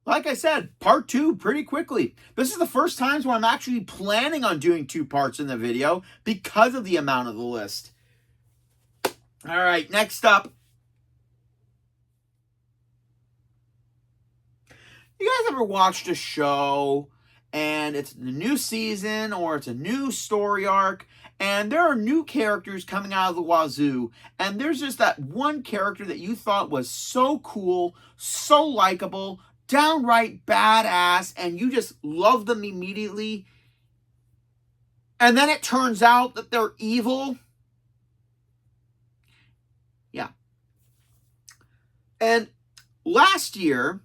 like I said, part 2 pretty quickly. This is the first times where I'm actually planning on doing 2 parts in the video because of the amount of the list. All right, next up. You guys ever watched a show and it's the new season or it's a new story arc and there are new characters coming out of the wazoo, and there's just that one character that you thought was so cool, so likable, downright badass, and you just love them immediately, and then it turns out that they're evil? Yeah. And last year,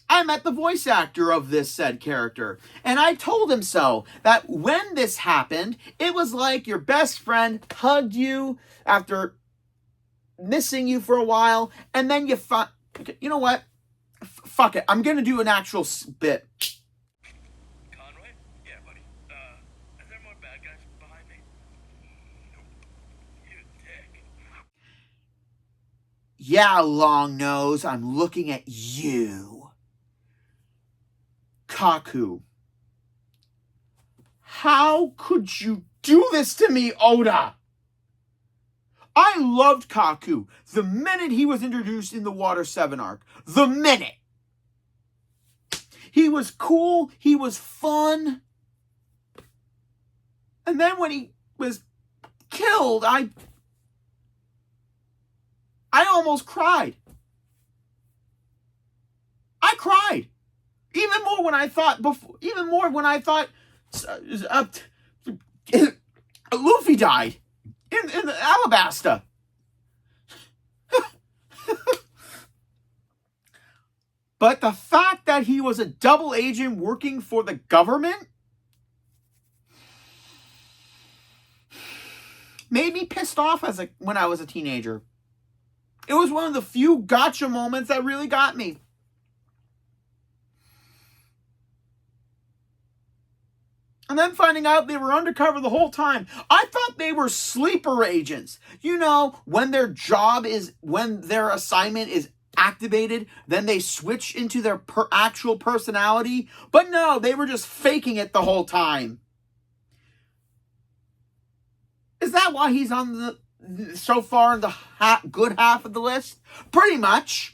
I met the voice actor of this said character, and I told him so, that when this happened, it was like your best friend hugged you after missing you for a while, and then you thought, okay, you know what? Fuck it. I'm going to do an actual bit. Conroy? Yeah, buddy. Is there more bad guys behind me? Nope. You dick. Yeah, long nose, I'm looking at you. Kaku. How could you do this to me, Oda? I loved Kaku the minute he was introduced in the Water 7 arc. The minute. He was cool. He was fun. And then when he was killed, I almost cried. I cried. Even more when I thought Luffy died in Alabasta. But the fact that he was a double agent working for the government made me pissed off when I was a teenager. It was one of the few gotcha moments that really got me. And then finding out they were undercover the whole time. I thought they were sleeper agents. You know, when their assignment is activated, then they switch into their actual personality. But no, they were just faking it the whole time. Is that why he's on so far in the good half of the list? Pretty much.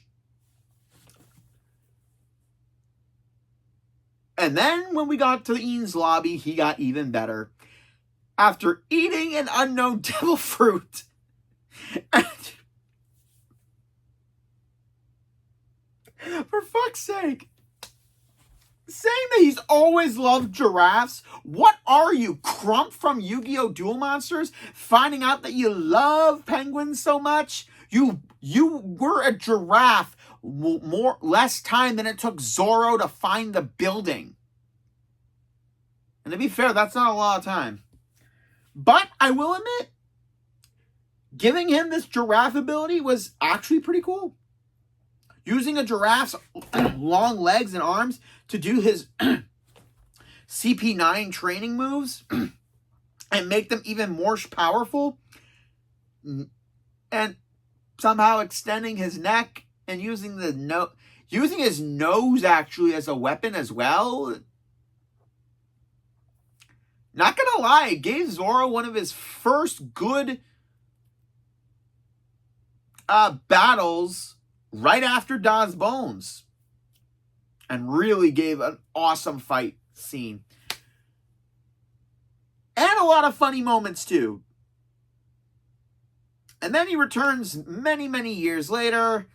And then when we got to the Eanes lobby, he got even better. After eating an unknown devil fruit. And for fuck's sake. Saying that he's always loved giraffes? What are you, Crump from Yu-Gi-Oh! Duel Monsters? Finding out that you love penguins so much? You were a giraffe less time than it took Zoro to find the building. And to be fair, that's not a lot of time. But I will admit, giving him this giraffe ability was actually pretty cool. Using a giraffe's long legs and arms to do his CP9 training moves and make them even more powerful, and somehow extending his neck and using his nose actually as a weapon as well. Not gonna lie, it gave Zoro one of his first good battles right after Da's Bones, and really gave an awesome fight scene. And a lot of funny moments too. And then he returns many, many years later,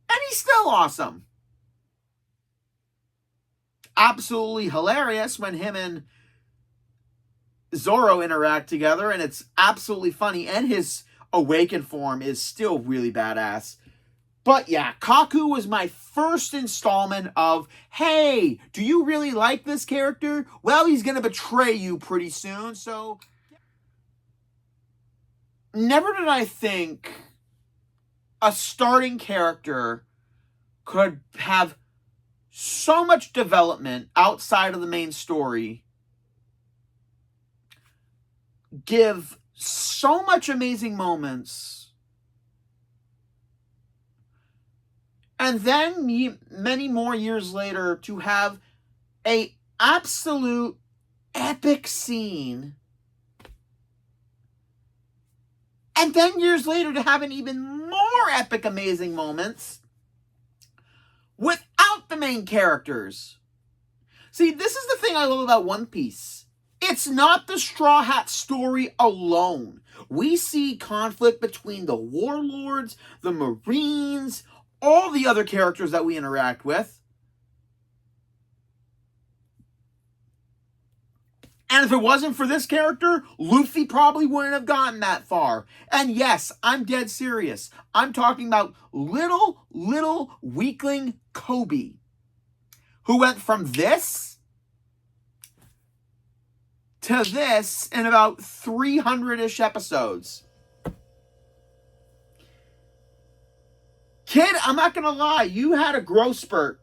and he's still awesome. Absolutely hilarious when him and Zoro interact together, and it's absolutely funny, and his awakened form is still really badass. But yeah, Kaku was my first installment of, hey, do you really like this character? Well, he's going to betray you pretty soon, so never did I think a starting character could have so much development outside of the main story, give so much amazing moments, And then many more years later to have a absolute epic scene. And then years later to have an even more epic, amazing moments without the main characters. See, this is the thing I love about One Piece. It's not the Straw Hat story alone. We see conflict between the warlords, the Marines, all the other characters that we interact with. And if it wasn't for this character, Luffy probably wouldn't have gotten that far. And yes, I'm dead serious. I'm talking about little weakling Kobe, who went from this to this in about 300-ish episodes. Kid, I'm not going to lie, you had a growth spurt.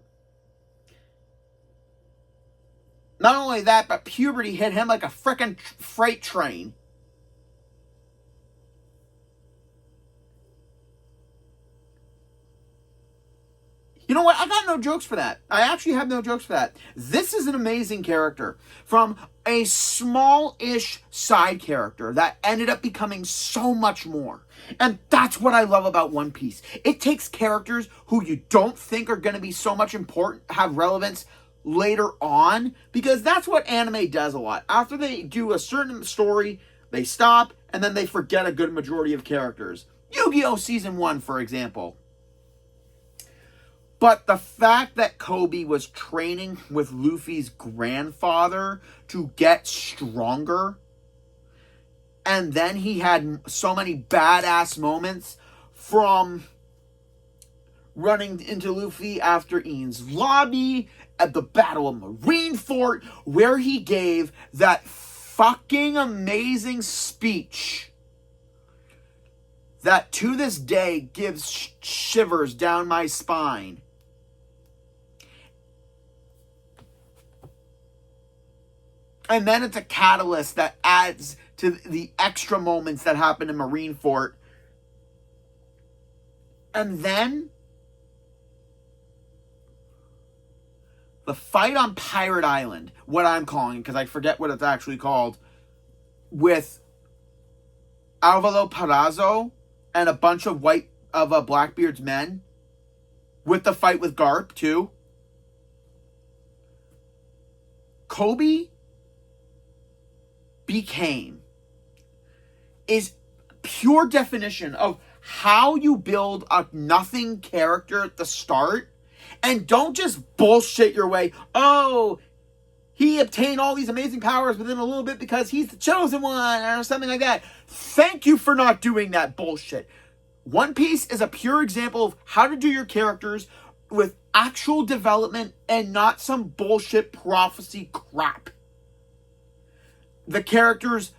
Not only that, but puberty hit him like a frickin' freight train. You know what? I got no jokes for that. I actually have no jokes for that. This is an amazing character. From a small-ish side character that ended up becoming so much more. And that's what I love about One Piece. It takes characters who you don't think are going to be so much important, have relevance later on, because that's what anime does a lot. After they do a certain story, they stop, and then they forget a good majority of characters. Yu-Gi-Oh! Season 1, for example. But the fact that Kobe was training with Luffy's grandfather to get stronger, and then he had so many badass moments, from running into Luffy after Ian's lobby, at the Battle of Marineford, where he gave that fucking amazing speech that to this day gives shivers down my spine. And then it's a catalyst that adds to the extra moments that happen in Marineford. And then the fight on Pirate Island, what I'm calling it, because I forget what it's actually called, with Alvaro Palazzo and a bunch of Blackbeard's men, with the fight with Garp too. Kobe is pure definition of how you build a nothing character at the start, and don't just bullshit your way. Oh, he obtained all these amazing powers within a little bit because he's the chosen one, or something like that. Thank you for not doing that bullshit. One Piece is a pure example of how to do your characters with actual development and not some bullshit prophecy crap. The characters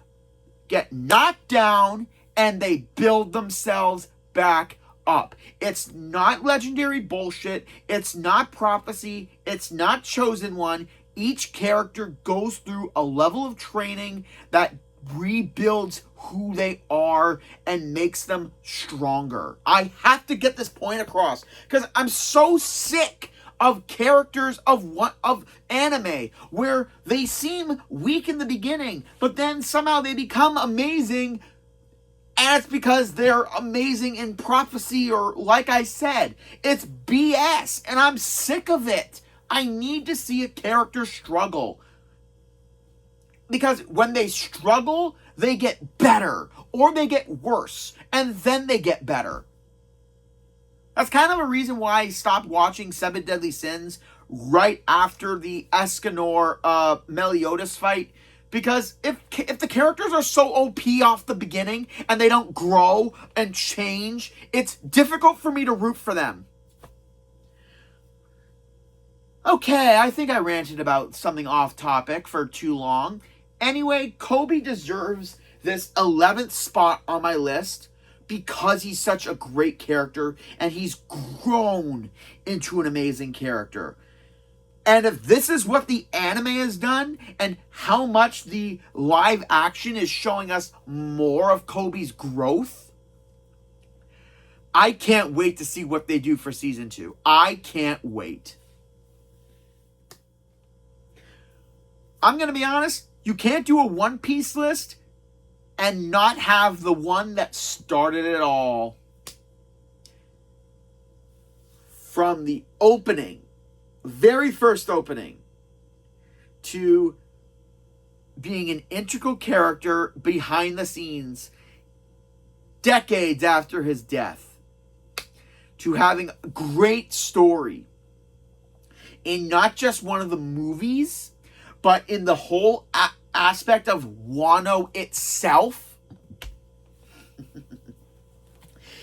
get knocked down and they build themselves back up. It's not legendary bullshit. It's not prophecy. It's not chosen one. Each character goes through a level of training that rebuilds who they are and makes them stronger. I have to get this point across because I'm so sick of characters of anime where they seem weak in the beginning, but then somehow they become amazing, and it's because they're amazing in prophecy, or like I said, it's BS, and I'm sick of it. I need to see a character struggle. Because when they struggle, they get better, or they get worse, and then they get better. That's kind of a reason why I stopped watching Seven Deadly Sins right after the Escanor Meliodas fight. Because if the characters are so OP off the beginning and they don't grow and change, it's difficult for me to root for them. Okay, I think I ranted about something off topic for too long. Anyway, Kobe deserves this 11th spot on my list because he's such a great character and he's grown into an amazing character. And if this is what the anime has done and how much the live action is showing us more of Kobe's growth, I can't wait to see what they do for season 2. I can't wait. I'm going to be honest, you can't do a One Piece list and not have the one that started it all. From the opening, very first opening, to being an integral character behind the scenes decades after his death, to having a great story in not just one of the movies, but in the whole aspect of Wano itself.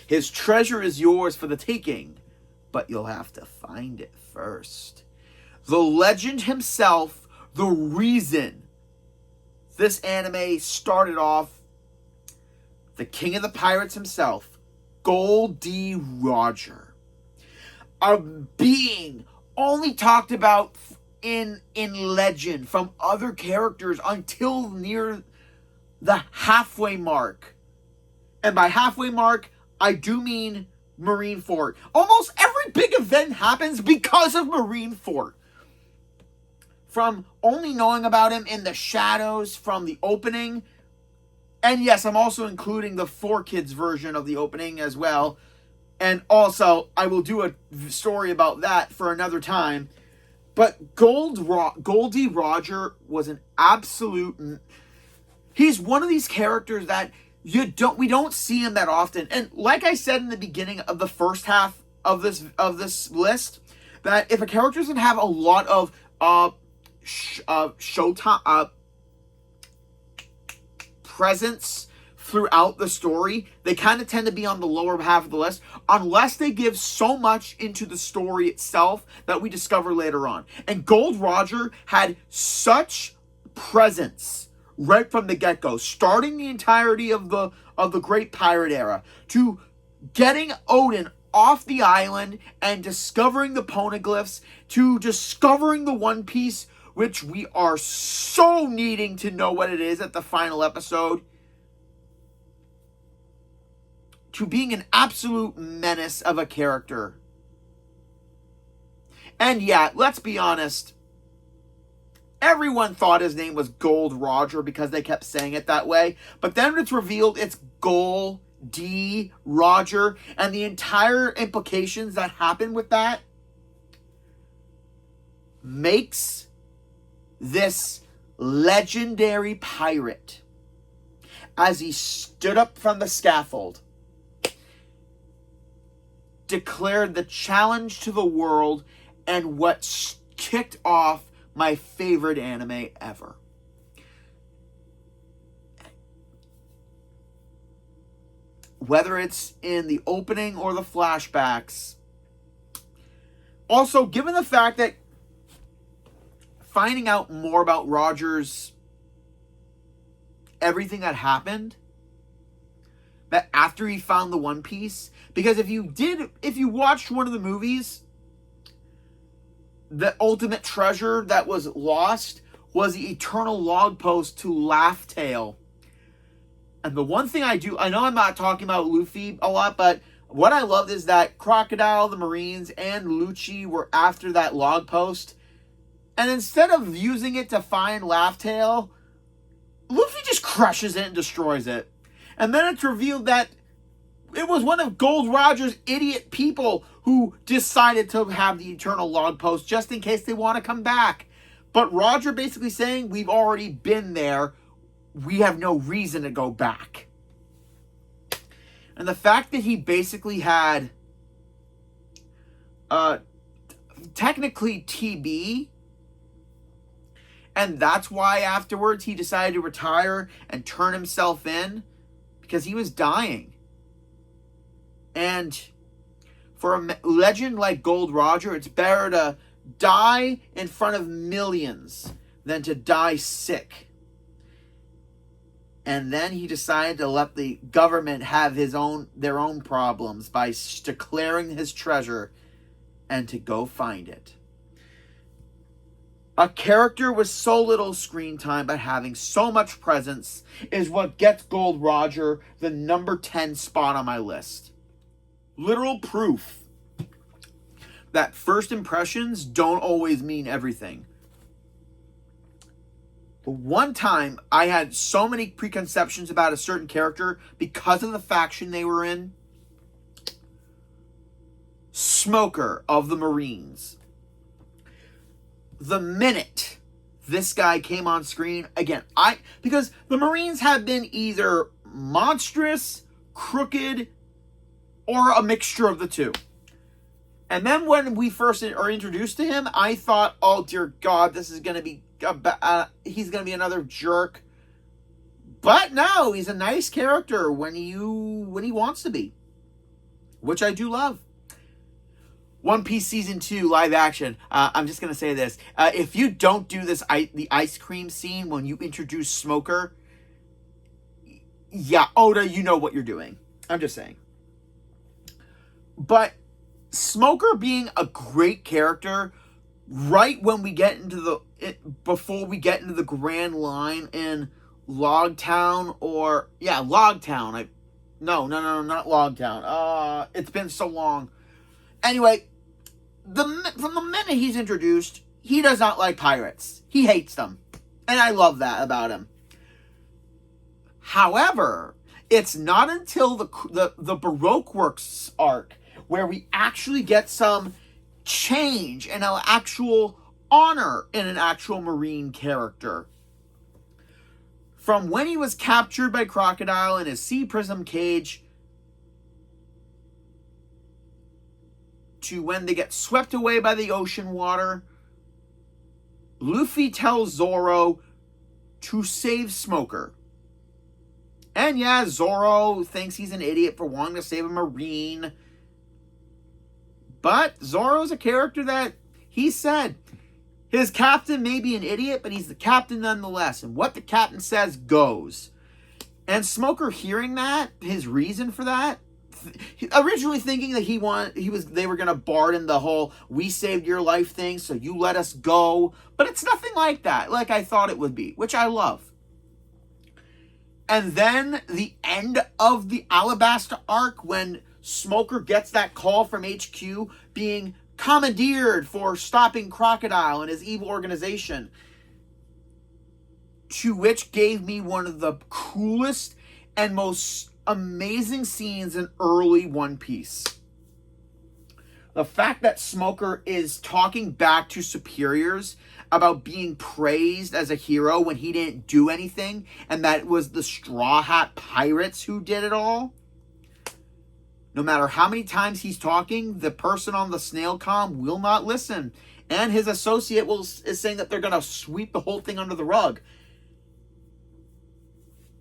His treasure is yours for the taking, but you'll have to find it first. The legend himself, the reason this anime started off, the king of the pirates himself, Gold D. Roger, a being only talked about in legend from other characters until near the halfway mark. And by halfway mark, I do mean Marineford. Almost every big event happens because of Marineford. From only knowing about him in the shadows from the opening, and yes, I'm also including the 4Kids version of the opening as well. And also, I will do a story about that for another time. But Goldie Roger was an absolute... He's one of these characters that we don't see him that often. And like I said in the beginning of the first half of this list, that if a character doesn't have a lot of showtime presence throughout the story, they kind of tend to be on the lower half of the list unless they give so much into the story itself that we discover later on. And Gold Roger had such presence right from the get-go, starting the entirety of the Great Pirate Era, to getting Odin off the island and discovering the poneglyphs, to discovering the One Piece, which we are so needing to know what it is at the final episode, to being an absolute menace of a character. And yeah, let's be honest, everyone thought his name was Gold Roger because they kept saying it that way, but then it's revealed it's Gold D. Roger, and the entire implications that happen with that makes this legendary pirate, as he stood up from the scaffold, declared the challenge to the world and what kicked off my favorite anime ever. Whether it's in the opening or the flashbacks. Also, given the fact that finding out more about Roger's everything that happened, that after he found the One Piece, because if you watched one of the movies, the ultimate treasure that was lost was the eternal log post to Laugh Tale. And the one thing I know I'm not talking about Luffy a lot, but what I loved is that Crocodile, the Marines, and Lucci were after that log post. And instead of using it to find Laugh Tale, Luffy just crushes it and destroys it. And then it's revealed that it was one of Gold Roger's idiot people who decided to have the eternal log post just in case they want to come back. But Roger basically saying, we've already been there. We have no reason to go back. And the fact that he basically had technically TB, and that's why afterwards he decided to retire and turn himself in, because he was dying. And for a legend like Gold Roger, it's better to die in front of millions than to die sick. And then he decided to let the government have their own problems by declaring his treasure and to go find it. A character with so little screen time but having so much presence is what gets Gold Roger the number 10 spot on my list. literal proof that first impressions don't always mean everything. The one time I had so many preconceptions about a certain character because of the faction they were in, Smoker of the Marines. The minute this guy came on screen, again, because the Marines have been either monstrous, crooked, or a mixture of the two. And then when we first are introduced to him, I thought, oh dear God, this is going to be, he's going to be another jerk. But no, he's a nice character when he wants to be, which I do love. One Piece Season 2 live action. I'm just going to say this. If you don't do the ice cream scene when you introduce Smoker, yeah, Oda, you know what you're doing. I'm just saying. But Smoker being a great character right when we get into before we get into the Grand Line in Logtown Logtown. No, not Logtown. It's been so long. Anyway, from the minute he's introduced, he does not like pirates. He hates them. And I love that about him. However, it's not until the Baroque Works arc where we actually get some change and an actual honor in an actual Marine character. From when he was captured by Crocodile in his sea prism cage to when they get swept away by the ocean water, Luffy tells Zoro to save Smoker. And yeah, Zoro thinks he's an idiot for wanting to save a Marine. But Zoro's a character that he said his captain may be an idiot, but he's the captain nonetheless. And what the captain says goes. And Smoker hearing that, his reason for that, originally thinking that they were going to bargain the whole "we saved your life" thing, so you let us go. But it's nothing like that, like I thought it would be, which I love. And then the end of the Alabasta arc, when Smoker gets that call from HQ being commandeered for stopping Crocodile and his evil organization, to which gave me one of the coolest and most amazing scenes in early One Piece. The fact that Smoker is talking back to superiors about being praised as a hero when he didn't do anything, and that it was the Straw Hat Pirates who did it all. No matter how many times he's talking, the person on the snail comm will not listen. And his associate is saying that they're going to sweep the whole thing under the rug.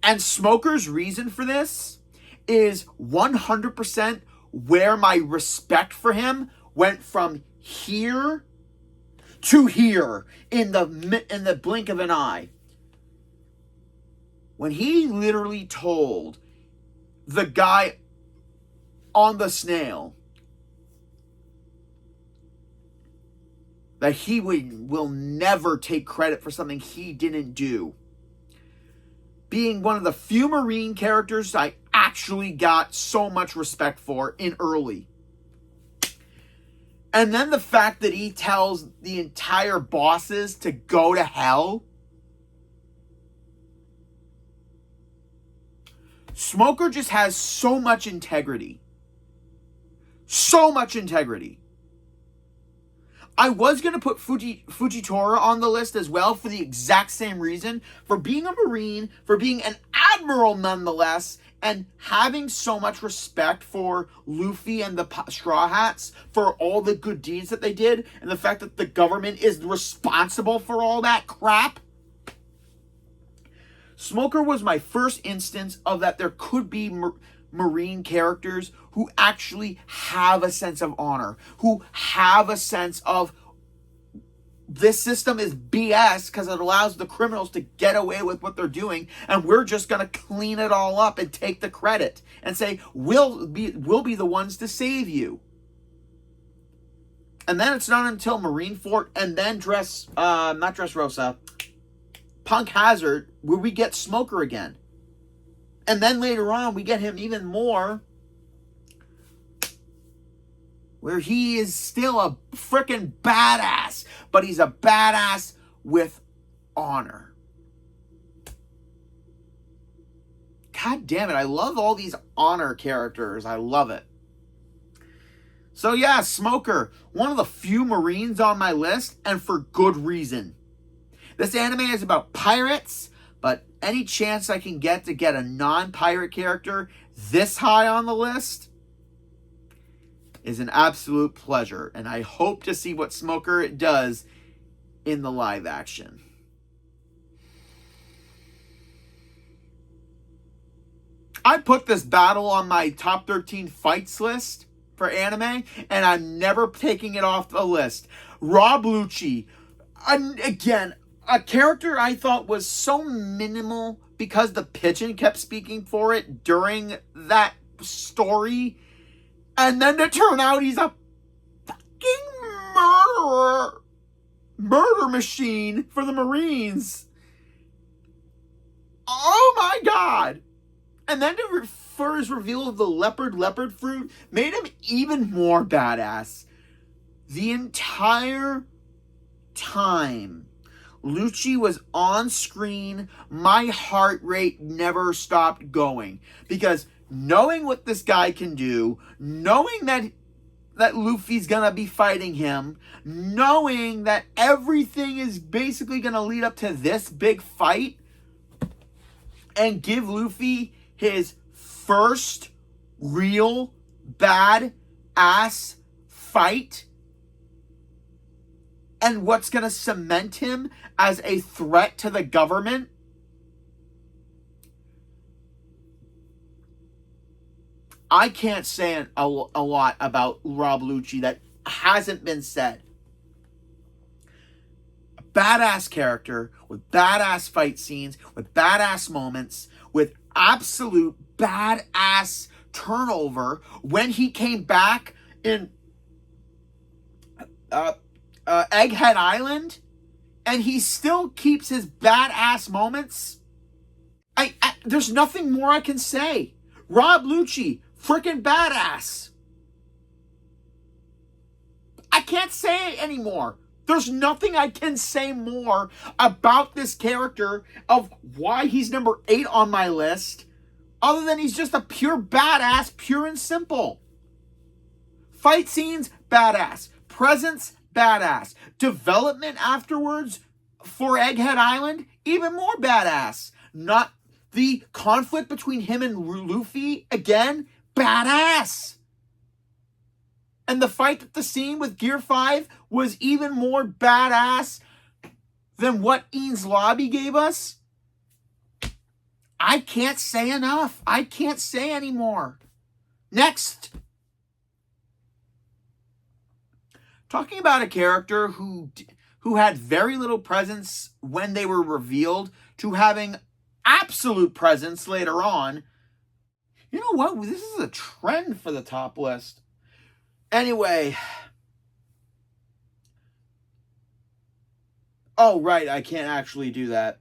And Smoker's reason for this is 100% where my respect for him went from here to here in the blink of an eye. When he literally told the guy on the snail that he will never take credit for something he didn't do. Being one of the few Marine characters I actually got so much respect for in early. And then the fact that he tells the entire bosses to go to hell. Smoker just has so much integrity. So much integrity. I was going to put Fujitora on the list as well for the exact same reason. For being a Marine, for being an admiral nonetheless, and having so much respect for Luffy and the Straw Hats for all the good deeds that they did, and the fact that the government is responsible for all that crap. Smoker was my first instance of that there could be Marine characters who actually have a sense of honor, who have a sense of this system is BS because it allows the criminals to get away with what they're doing, and we're just going to clean it all up and take the credit and say we'll be the ones to save you. And then it's not until Marineford and then Punk Hazard where we get Smoker again. And then later on, we get him even more where he is still a freaking badass, but he's a badass with honor. God damn it, I love all these honor characters. I love it. So yeah, Smoker, one of the few Marines on my list, and for good reason. This anime is about pirates, but any chance I can get to get a non-pirate character this high on the list is an absolute pleasure, and I hope to see what Smoker does in the live action. I put this battle on my top 13 fights list for anime, and I'm never taking it off the list. Rob Lucci, again, a character I thought was so minimal because the pigeon kept speaking for it during that story, and then to turn out he's a fucking murder machine for the Marines. Oh my god. And then for his reveal of the leopard fruit made him even more badass. The entire time Lucci was on screen, my heart rate never stopped going. Because knowing what this guy can do, knowing that Luffy's gonna be fighting him, knowing that everything is basically gonna lead up to this big fight, and give Luffy his first real bad-ass fight, and what's going to cement him as a threat to the government. I can't say a lot about Rob Lucci that hasn't been said. A badass character with badass fight scenes, with badass moments, with absolute badass turnover when he came back in Egghead Island, and he still keeps his badass moments. There's nothing more I can say. Rob Lucci, freaking badass. I can't say it anymore. There's nothing I can say more about this character of why he's number 8 on my list, other than he's just a pure badass, pure and simple. Fight scenes, badass. Presence, badass. Development afterwards for Egghead Island, even more badass. Not the conflict between him and Luffy, again, badass. And the fight at the scene with Gear 5 was even more badass than what Ian's Lobby gave us. I can't say enough. I can't say anymore. Next. Talking about a character who had very little presence when they were revealed to having absolute presence later on. You know what? This is a trend for the top list. Anyway. Oh, right. I can't actually do that.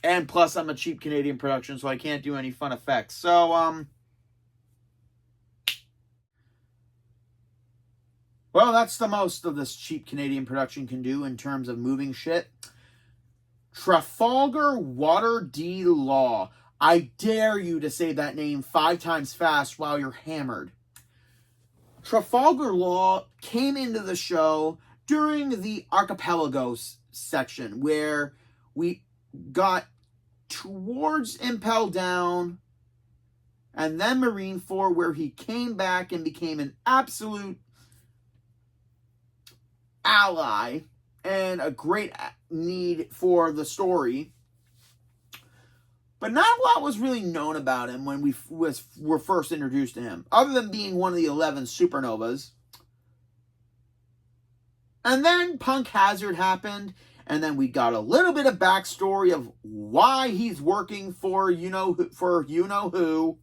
And plus, I'm a cheap Canadian production, so I can't do any fun effects. So, well, that's the most of this cheap Canadian production can do in terms of moving shit. Trafalgar Water D. Law. I dare you to say that name 5 times fast while you're hammered. Trafalgar Law came into the show during the Archipelagos section, where we got towards Impel Down and then Marineford, where he came back and became an absolute ally and a great need for the story. But not a lot was really known about him when we were first introduced to him, other than being one of the 11 supernovas. And then Punk Hazard happened, and then we got a little bit of backstory of why he's working for you-know-who.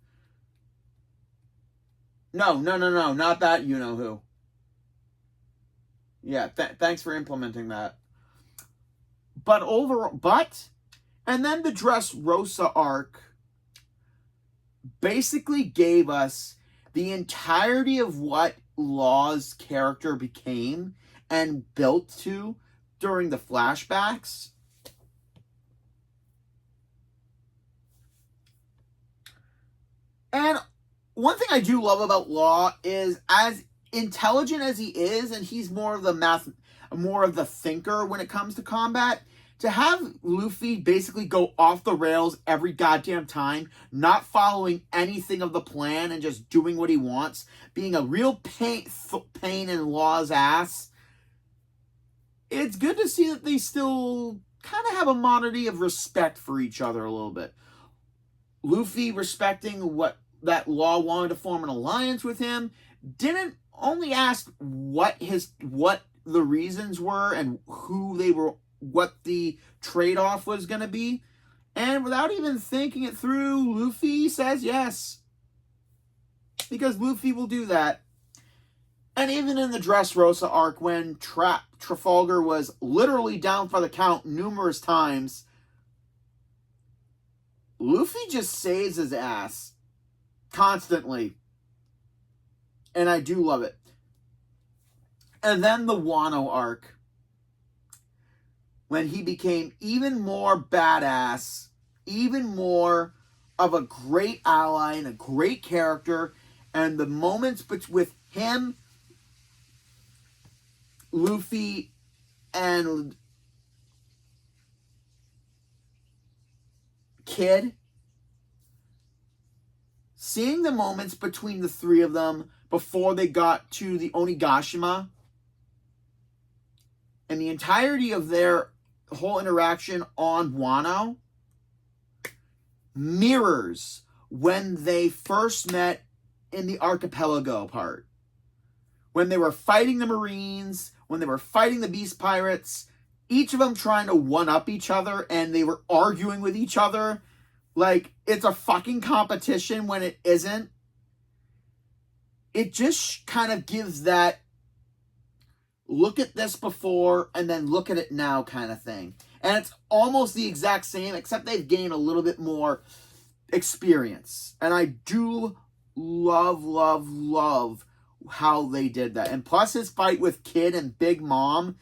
No, not that you-know-who. Yeah, thanks for implementing that. And then the Dressrosa arc basically gave us the entirety of what Law's character became and built to during the flashbacks. And one thing I do love about Law is, as intelligent as he is, and he's more of the thinker when it comes to combat, to have Luffy basically go off the rails every goddamn time, not following anything of the plan and just doing what he wants, being a real pain in Law's ass, it's good to see that they still kind of have a modicum of respect for each other a little bit. Luffy respecting that Law wanted to form an alliance with him, didn't only ask what the reasons were and who they were, what the trade-off was going to be, and without even thinking it through, Luffy says yes, because Luffy will do that. And even in the Dressrosa arc, when Trafalgar was literally down for the count numerous times, Luffy just saves his ass constantly. And I do love it. And then the Wano arc, when he became even more badass, even more of a great ally and a great character, and the moments with him, Luffy, and Kid, seeing the moments between the three of them before they got to the Onigashima, and the entirety of their whole interaction on Wano, mirrors when they first met in the archipelago part. When they were fighting the Marines, when they were fighting the Beast Pirates, each of them trying to one-up each other, and they were arguing with each other like it's a fucking competition when it isn't. It just kind of gives that look at this before and then look at it now kind of thing. And it's almost the exact same, except they've gained a little bit more experience. And I do love how they did that. And plus his fight with Kid and Big Mom.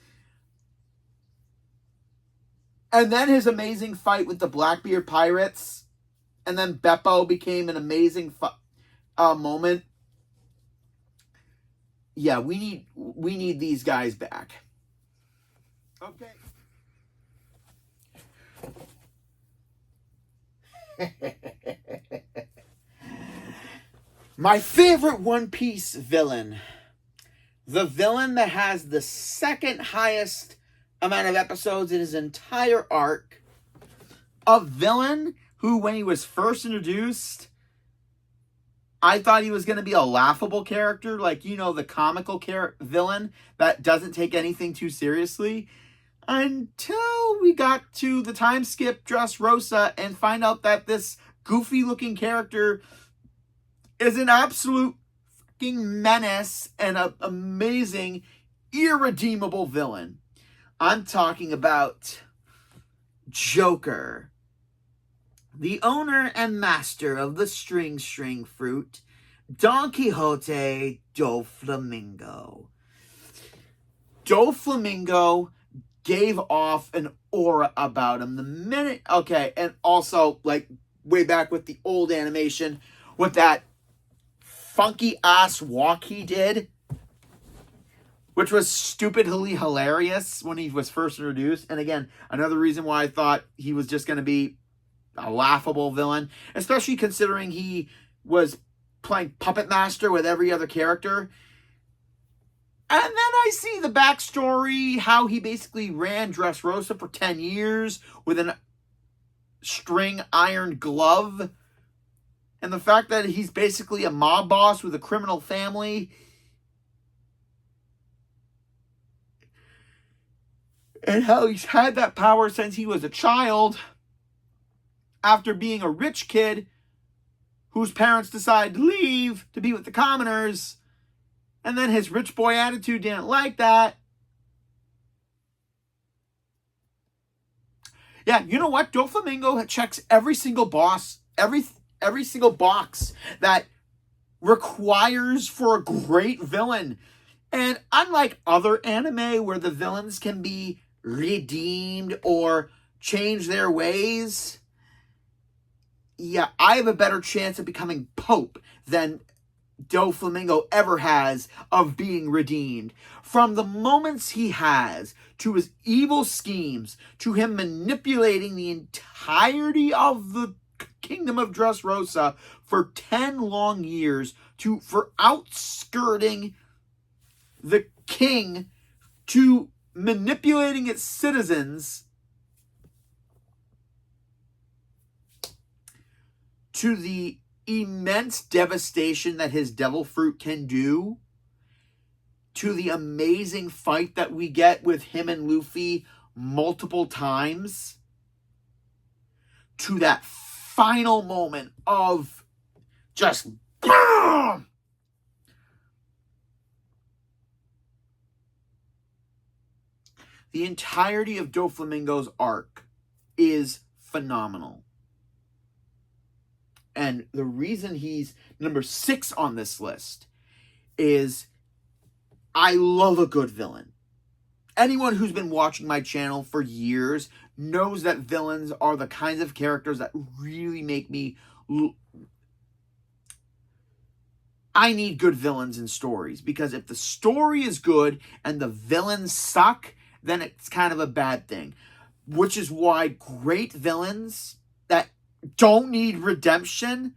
And then his amazing fight with the Blackbeard Pirates. And then Beppo became an amazing moment. Yeah, we need these guys back. Okay. My favorite One Piece villain. The villain that has the second highest amount of episodes in his entire arc. A villain who, when he was first introduced, I thought he was going to be a laughable character, like, you know, the comical villain that doesn't take anything too seriously, until we got to the time skip Dressrosa and find out that this goofy-looking character is an absolute fucking menace and an amazing, irredeemable villain. I'm talking about Joker, the owner and master of the string fruit, Don Quixote Doflamingo. Doflamingo gave off an aura about him the minute, okay, and also, like, way back with the old animation, with that funky ass walk he did, which was stupidly hilarious when he was first introduced. And again, another reason why I thought he was just going to be a laughable villain, especially considering he was playing Puppet Master with every other character. And then I see the backstory, how he basically ran Dressrosa for 10 years with a string iron glove. And the fact that he's basically a mob boss with a criminal family. And how he's had that power since he was a child, after being a rich kid whose parents decided to leave to be with the commoners. And then his rich boy attitude didn't like that. Yeah, you know what? Doflamingo checks every single every single box that requires for a great villain. And unlike other anime where the villains can be redeemed or change their ways, yeah, I have a better chance of becoming Pope than Doflamingo ever has of being redeemed. From the moments he has, to his evil schemes, to him manipulating the entirety of the kingdom of Dressrosa for 10 long years, for outskirting the king, to manipulating its citizens, to the immense devastation that his devil fruit can do, to the amazing fight that we get with him and Luffy multiple times, to that final moment of just BAM! The entirety of Doflamingo's arc is phenomenal. And the reason he's number 6 on this list is I love a good villain. Anyone who's been watching my channel for years knows that villains are the kinds of characters that really make me... I need good villains in stories, because if the story is good and the villains suck, then it's kind of a bad thing. Which is why great villains that don't need redemption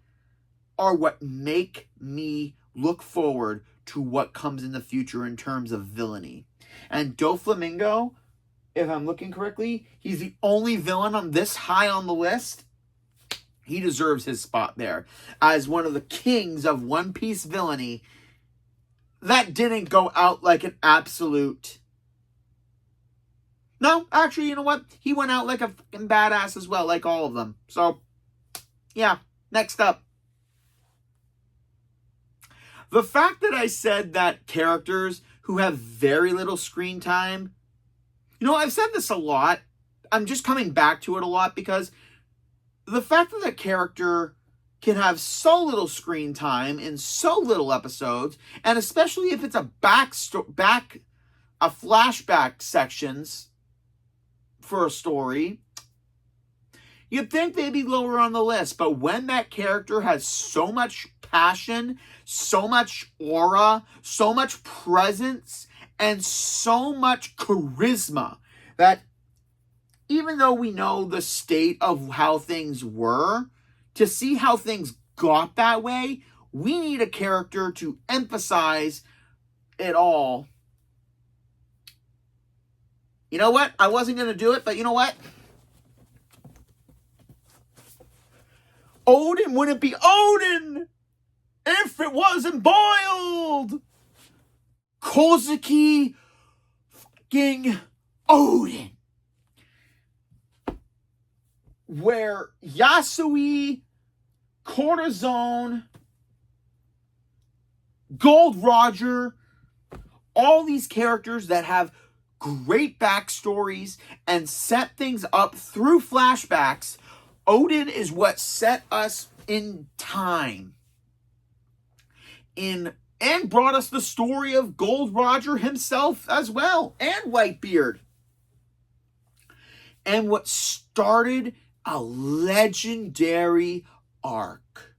are what make me look forward to what comes in the future in terms of villainy. And Doflamingo, if I'm looking correctly, he's the only villain on this high on the list. He deserves his spot there as one of the kings of One Piece villainy that didn't go out like an absolute... No, actually, you know what? He went out like a fucking badass as well, like all of them. So, yeah, next up. The fact that I said that characters who have very little screen time, you know, I've said this a lot. I'm just coming back to it a lot because the fact that a character can have so little screen time in so little episodes, and especially if it's a flashback sections for a story, you'd think they'd be lower on the list. But when that character has so much passion, so much aura, so much presence, and so much charisma that even though we know the state of how things were, to see how things got that way, we need a character to emphasize it all. You know what? I wasn't going to do it, but you know what? Odin wouldn't be Odin if it wasn't boiled. Kozuki fucking Odin. Where Yasui, Corazon, Gold Roger, all these characters that have great backstories and set things up through flashbacks, Odin is what set us in time. And brought us the story of Gold Roger himself as well, and Whitebeard. And what started a legendary arc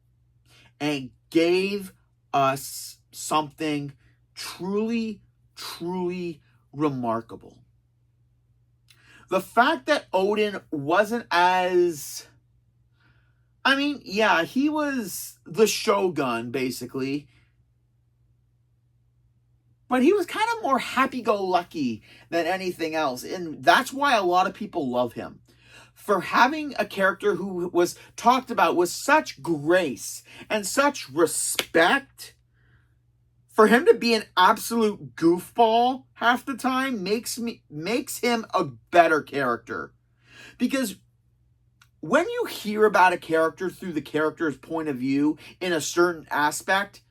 and gave us something truly, truly remarkable. The fact that Odin wasn't as... I mean, yeah, he was the Shogun, basically. But he was kind of more happy-go-lucky than anything else. And that's why a lot of people love him. For having a character who was talked about with such grace and such respect, for him to be an absolute goofball half the time makes him a better character. Because when you hear about a character through the character's point of view in a certain aspect,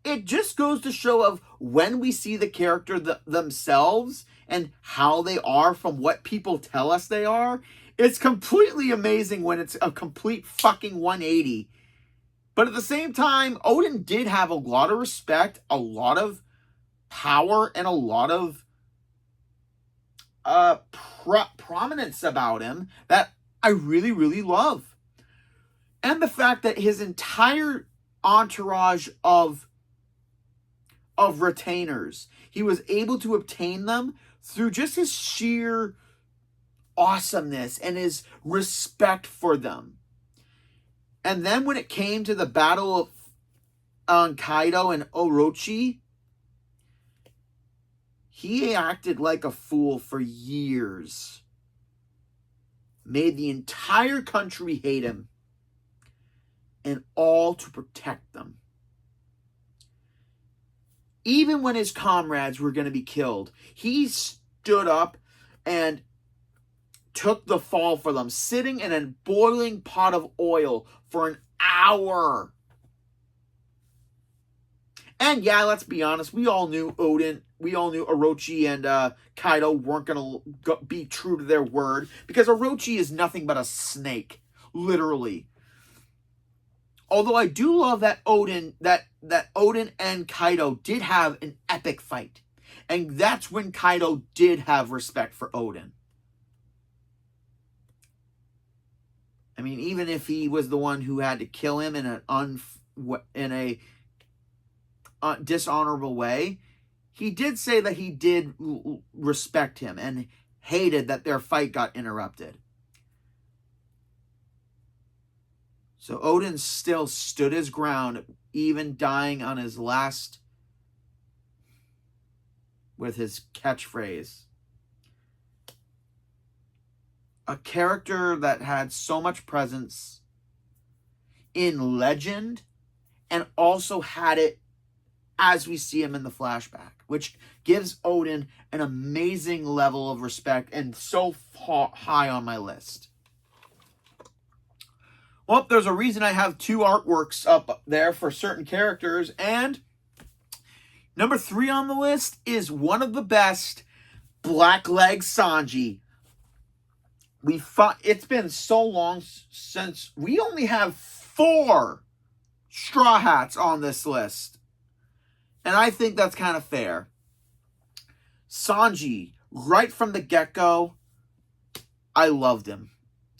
it just goes to show of when we see the character themselves and how they are from what people tell us they are, it's completely amazing when it's a complete fucking 180. But at the same time, Odin did have a lot of respect, a lot of power, and a lot of prominence about him that I really, really love. And the fact that his entire entourage of retainers, he was able to obtain them through just his sheer awesomeness and his respect for them. And then when it came to the battle on Kaido and Orochi, he acted like a fool for years. Made the entire country hate him. And all to protect them. Even when his comrades were going to be killed, he stood up and took the fall for them, sitting in a boiling pot of oil for an hour. And yeah, let's be honest, we all knew Orochi and Kaido weren't going to be true to their word, because Orochi is nothing but a snake, literally. Although I do love that Odin and Kaido did have an epic fight. And that's when Kaido did have respect for Odin. I mean, even if he was the one who had to kill him in a dishonorable way, he did say that he did respect him and hated that their fight got interrupted. So Odin still stood his ground, even dying on his last with his catchphrase. A character that had so much presence in legend and also had it as we see him in the flashback, which gives Odin an amazing level of respect and so high on my list. Well, there's a reason I have 2 artworks up there for certain characters, and number 3 on the list is one of the best, Blackleg Sanji. It's been so long since we only have 4 Straw Hats on this list, and I think that's kind of fair. Sanji, right from the get-go, I loved him.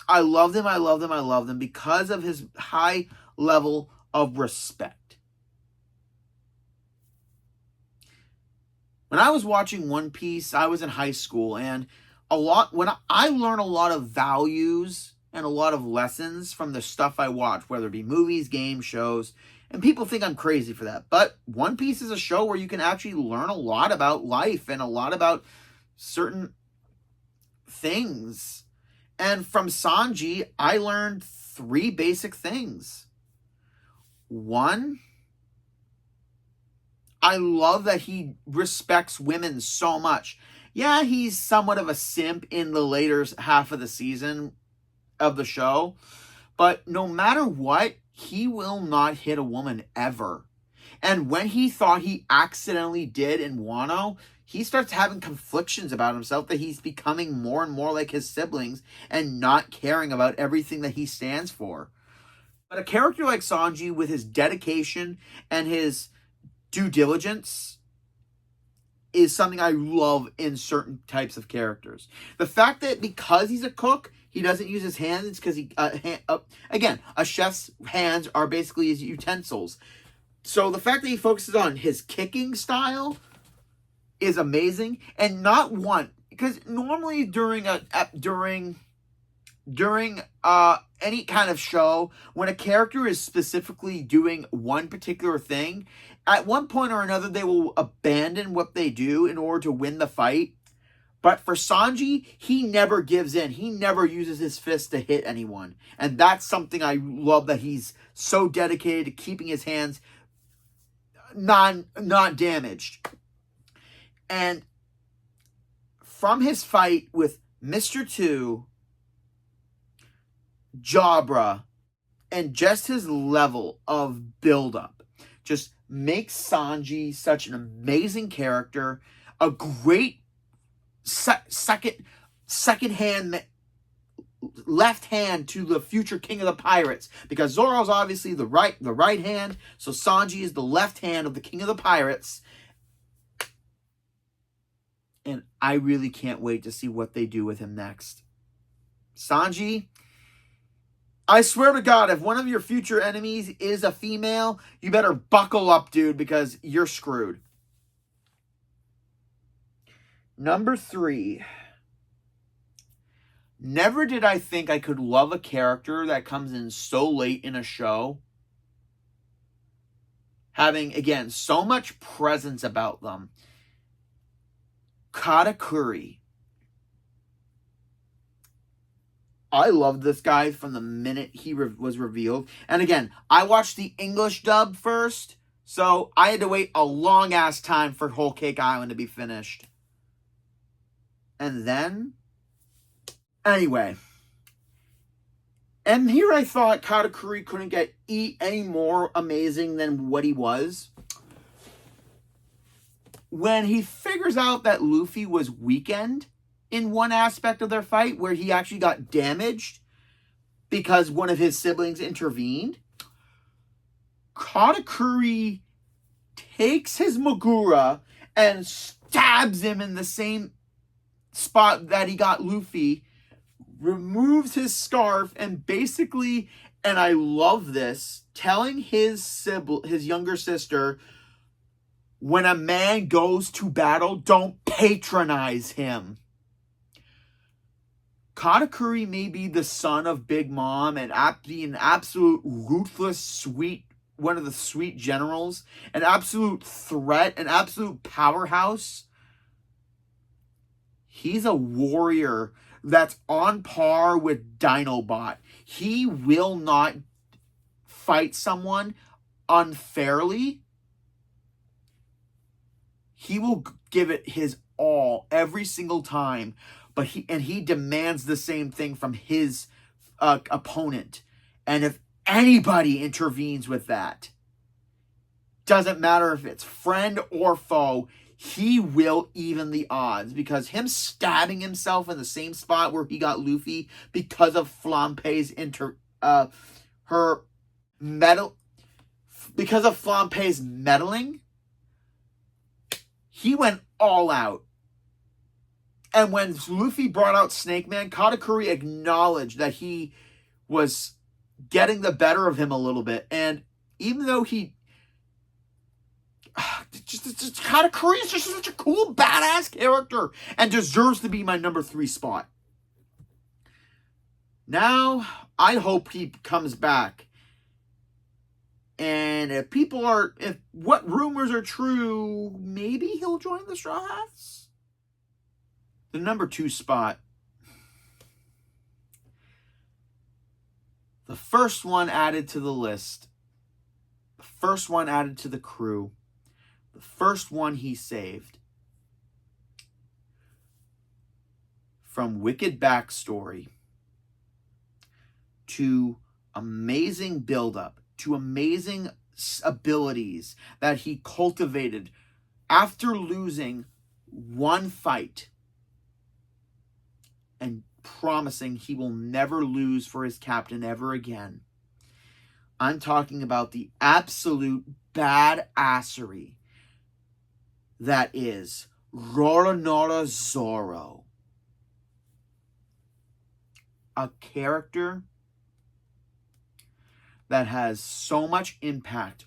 I loved him because of his high level of respect. When I was watching One Piece, I was in high school, and when I learned a lot of values and a lot of lessons from the stuff I watch, whether it be movies, games, shows, and people think I'm crazy for that. But One Piece is a show where you can actually learn a lot about life and a lot about certain things. And from Sanji, I learned 3 basic things. 1, I love that he respects women so much. Yeah, he's somewhat of a simp in the later half of the season of the show. But no matter what, he will not hit a woman ever. And when he thought he accidentally did in Wano, he starts having conflictions about himself that he's becoming more and more like his siblings and not caring about everything that he stands for. But a character like Sanji, with his dedication and his due diligence, is something I love in certain types of characters. The fact that because he's a cook, he doesn't use his hands because again, a chef's hands are basically his utensils. So the fact that he focuses on his kicking style is amazing, and not one, because normally during any kind of show, when a character is specifically doing one particular thing, at one point or another they will abandon what they do in order to win the fight. But for Sanji, he never gives in. He never uses his fist to hit anyone, and that's something I love, that he's so dedicated to keeping his hands not damaged. And from his fight with Mr. 2, Jabra, and just his level of buildup just makes Sanji such an amazing character, a great second-hand left hand to the future king of the pirates, because Zoro's obviously the right hand, so Sanji is the left hand of the king of the pirates. And I really can't wait to see what they do with him next. Sanji, I swear to God, if one of your future enemies is a female, you better buckle up, dude, because you're screwed. Number 3. Never did I think I could love a character that comes in so late in a show, having, again, so much presence about them. Katakuri. I loved this guy from the minute he was revealed. And again, I watched the English dub first, so I had to wait a long-ass time for Whole Cake Island to be finished. And then, anyway. And here I thought Katakuri couldn't get any more amazing than what he was. When he figures out that Luffy was weakened in one aspect of their fight, where he actually got damaged because one of his siblings intervened, Katakuri takes his Magura and stabs him in the same spot that he got Luffy, removes his scarf, and basically, and I love this, telling his younger sister, when a man goes to battle, don't patronize him. Katakuri may be the son of Big Mom and be an absolute ruthless, sweet, one of the sweet generals, an absolute threat, an absolute powerhouse. He's a warrior that's on par with Dinobot. He will not fight someone unfairly. He will give it his all every single time, but he demands the same thing from his opponent. And if anybody intervenes with that, doesn't matter if it's friend or foe, he will even the odds, because him stabbing himself in the same spot where he got Luffy because of Flampe's meddling, he went all out. And when Luffy brought out Snake Man, Katakuri acknowledged that he was getting the better of him a little bit. And even though Katakuri is just such a cool, badass character and deserves to be my number 3 spot. Now, I hope he comes back. And if what rumors are true, maybe he'll join the Straw Hats. The number 2 spot. The first one added to the list. The first one added to the crew. The first one he saved. From wicked backstory to amazing buildup to amazing abilities that he cultivated after losing one fight and promising he will never lose for his captain ever again. I'm talking about the absolute badassery that is Roronoa Zoro. A character that has so much impact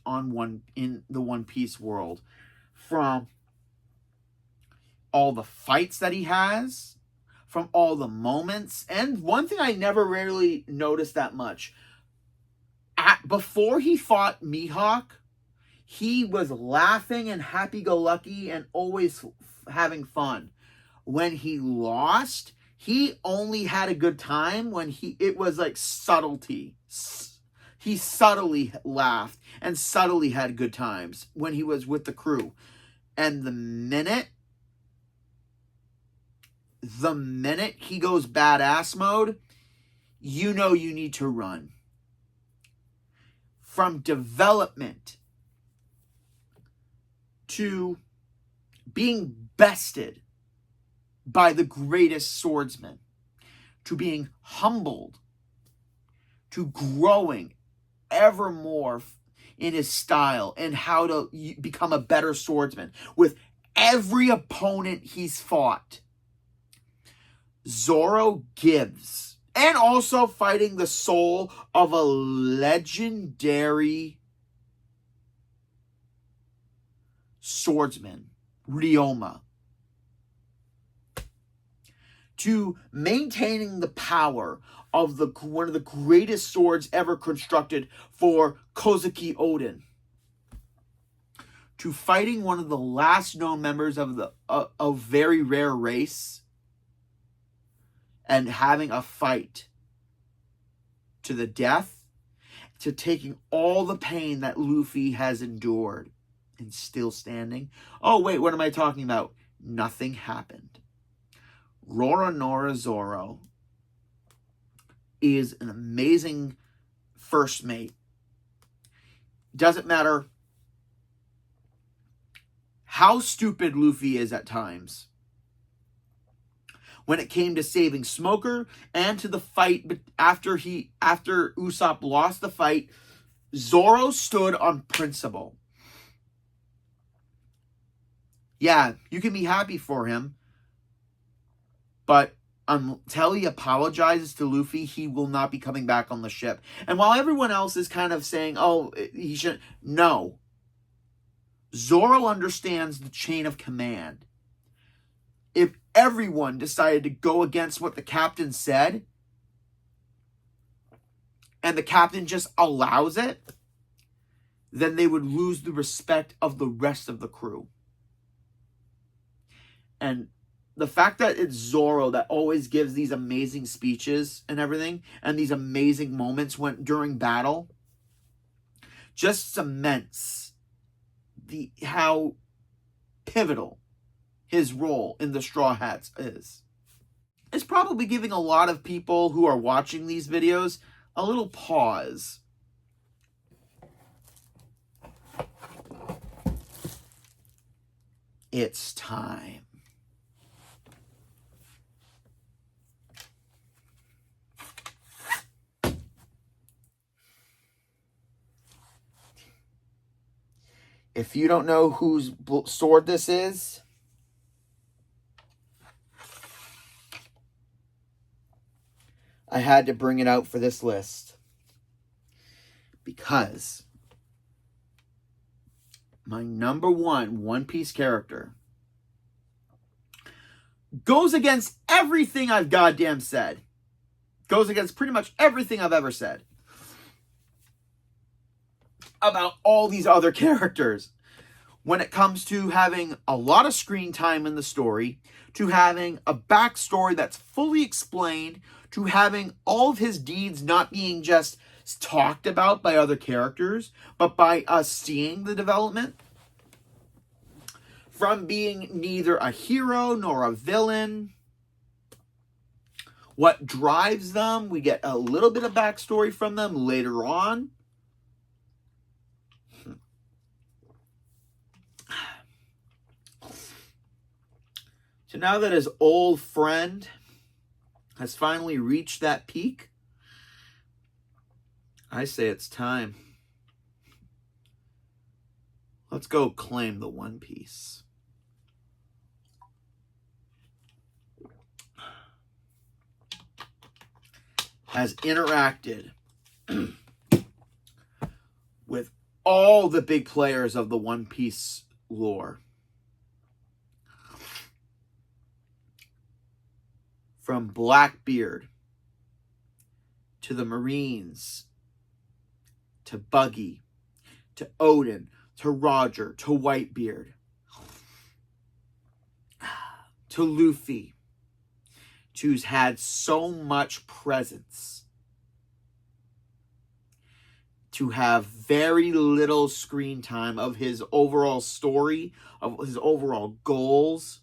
in the One Piece world, from all the fights that he has, from all the moments. And one thing I never really noticed that much, before he fought Mihawk, he was laughing and happy-go-lucky and always having fun. When he lost, he only had a good time when it was like subtlety. He subtly laughed and subtly had good times when he was with the crew. And the minute he goes badass mode, you know you need to run. From development to being bested by the greatest swordsman, to being humbled, to growing ever more in his style and how to become a better swordsman. With every opponent he's fought, Zoro gives. And also fighting the soul of a legendary swordsman, Ryoma, to maintaining the power of one of the greatest swords ever constructed for Kozuki Oden, to fighting one of the last known members of a very rare race and having a fight to the death, to taking all the pain that Luffy has endured and still standing. Oh, wait, what am I talking about? Nothing happened. Roronoa Zoro is an amazing first mate. Doesn't matter how stupid Luffy is at times. When it came to saving Smoker and to the fight, but after Usopp lost the fight, Zoro stood on principle. Yeah, you can be happy for him, but until he apologizes to Luffy, he will not be coming back on the ship. And while everyone else is kind of saying, oh, he shouldn't, no. Zoro understands the chain of command. If everyone decided to go against what the captain said, and the captain just allows it, then they would lose the respect of the rest of the crew. And the fact that it's Zoro that always gives these amazing speeches and everything, and these amazing moments during battle, just cements how pivotal his role in the Straw Hats is. It's probably giving a lot of people who are watching these videos a little pause. It's time. If you don't know whose sword this is, I had to bring it out for this list because my number one One Piece character goes against everything I've goddamn said. Goes against pretty much everything I've ever said about all these other characters. When it comes to having a lot of screen time in the story, to having a backstory that's fully explained, to having all of his deeds not being just talked about by other characters, but by us seeing the development. From being neither a hero nor a villain. What drives them, we get a little bit of backstory from them later on. So now that his old friend has finally reached that peak, I say it's time. Let's go claim the One Piece. Has interacted with all the big players of the One Piece lore. From Blackbeard to the Marines, to Buggy, to Odin, to Roger, to Whitebeard, to Luffy, who's had so much presence, to have very little screen time of his overall story, of his overall goals,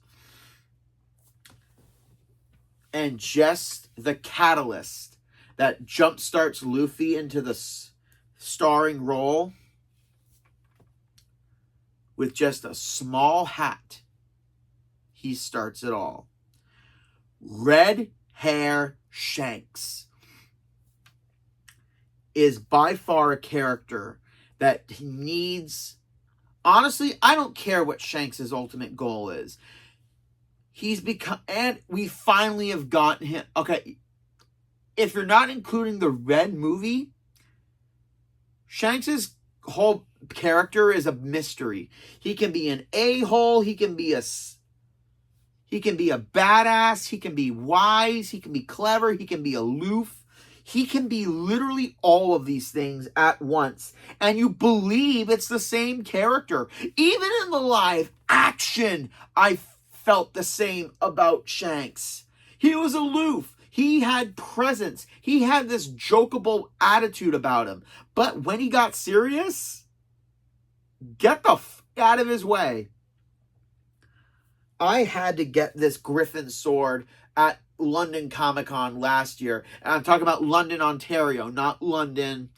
and just the catalyst that jumpstarts Luffy into the starring role with just a small hat. He starts it all. Red hair Shanks is by far a character that needs... Honestly, I don't care what Shanks' ultimate goal is. He's become... And we finally have gotten him... Okay, if you're not including the Red movie, Shanks' whole character is a mystery. He can be an a-hole, he can be a badass, he can be wise, he can be clever, he can be aloof. He can be literally all of these things at once. And you believe it's the same character. Even in the live action, I felt the same about Shanks. He was aloof. He had presence. He had this jokeable attitude about him. But when he got serious, get the f out of his way. I had to get this Griffin sword at London Comic-Con last year. And I'm talking about London, Ontario, not London,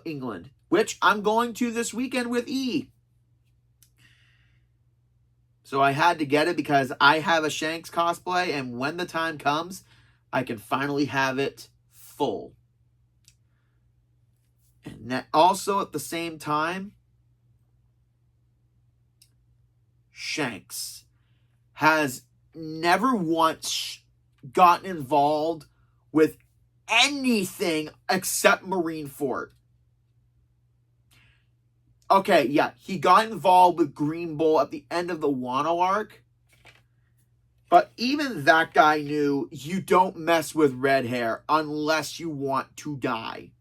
England, which I'm going to this weekend with E. So I had to get it because I have a Shanks cosplay, and when the time comes, I can finally have it full. And that also at the same time, Shanks has never once gotten involved with anything except Marineford. Okay, yeah, he got involved with Green Bull at the end of the Wano arc. But even that guy knew you don't mess with red hair unless you want to die.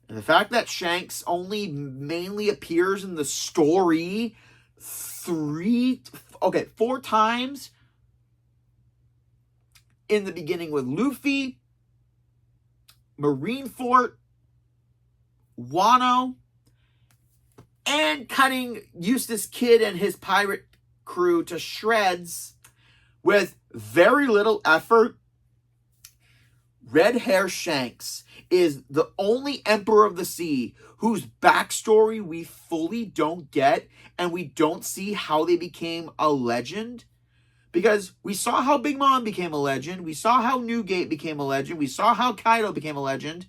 And the fact that Shanks only mainly appears in the story 4 times. In the beginning with Luffy, Marineford, Wano, and cutting Eustace Kid and his pirate crew to shreds with very little effort. Red Hair Shanks is the only Emperor of the Sea whose backstory we fully don't get, and we don't see how they became a legend. Because we saw how Big Mom became a legend. We saw how Newgate became a legend. We saw how Kaido became a legend.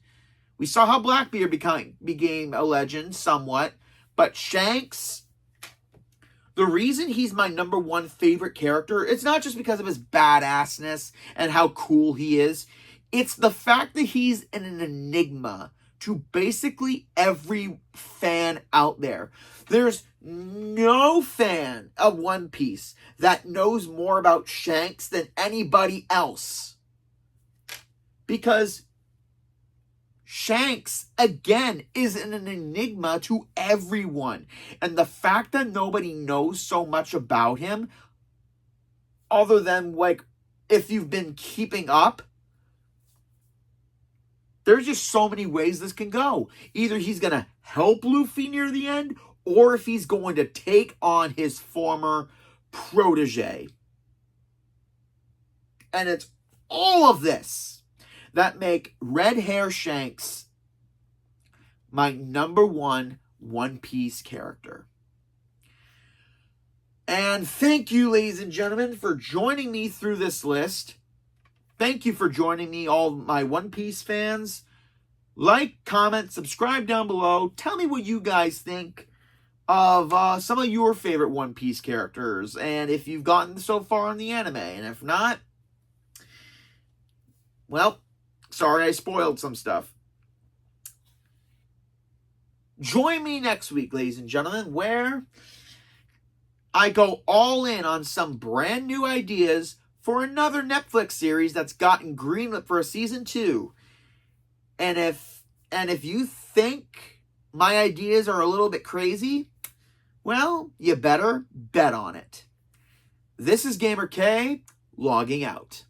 We saw how Blackbeard became a legend somewhat. But Shanks, the reason he's my number 1 favorite character, it's not just because of his badassness and how cool he is. It's the fact that he's an enigma to basically every fan out there. There's no fan of One Piece that knows more about Shanks than anybody else. Because Shanks, again, is an enigma to everyone. And the fact that nobody knows so much about him, other than, like, if you've been keeping up, there's just so many ways this can go. Either he's going to help Luffy near the end, or if he's going to take on his former protege. And it's all of this that make Red Hair Shanks my number 1 One Piece character. And thank you, ladies and gentlemen, for joining me through this list. Thank you for joining me, all my One Piece fans. Like, comment, subscribe down below. Tell me what you guys think of some of your favorite One Piece characters, and if you've gotten so far in the anime. And if not, well, sorry I spoiled some stuff. Join me next week, ladies and gentlemen, where I go all in on some brand new ideas for another Netflix series that's gotten greenlit for a season 2. And if you think my ideas are a little bit crazy, well, you better bet on it. This is Gamer K, logging out.